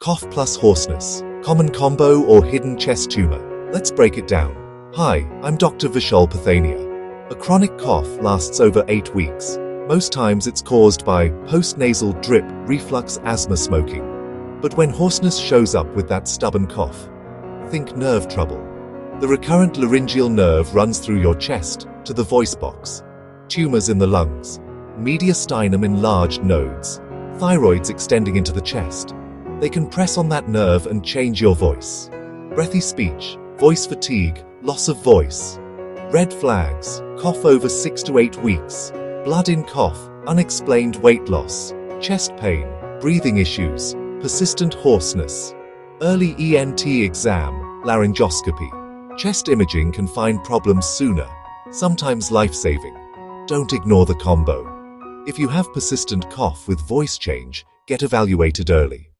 Cough plus hoarseness, common combo or hidden chest tumor? Let's break it down. Hi, I'm Dr. Vishal Pathania. A chronic cough lasts over 8 weeks. Most times it's caused by post-nasal drip, reflux, asthma, smoking. But when hoarseness shows up with that stubborn cough, think nerve trouble. The recurrent laryngeal nerve runs through your chest to the voice box. Tumors in the lungs, mediastinum enlarged nodes, thyroids extending into the chest. They can press on that nerve and change your voice. Breathy speech, voice fatigue, loss of voice. Red flags, cough over 6 to 8 weeks. Blood in cough, unexplained weight loss, chest pain, breathing issues, persistent hoarseness. Early ENT exam, laryngoscopy. Chest imaging can find problems sooner, sometimes life-saving. Don't ignore the combo. If you have persistent cough with voice change, get evaluated early.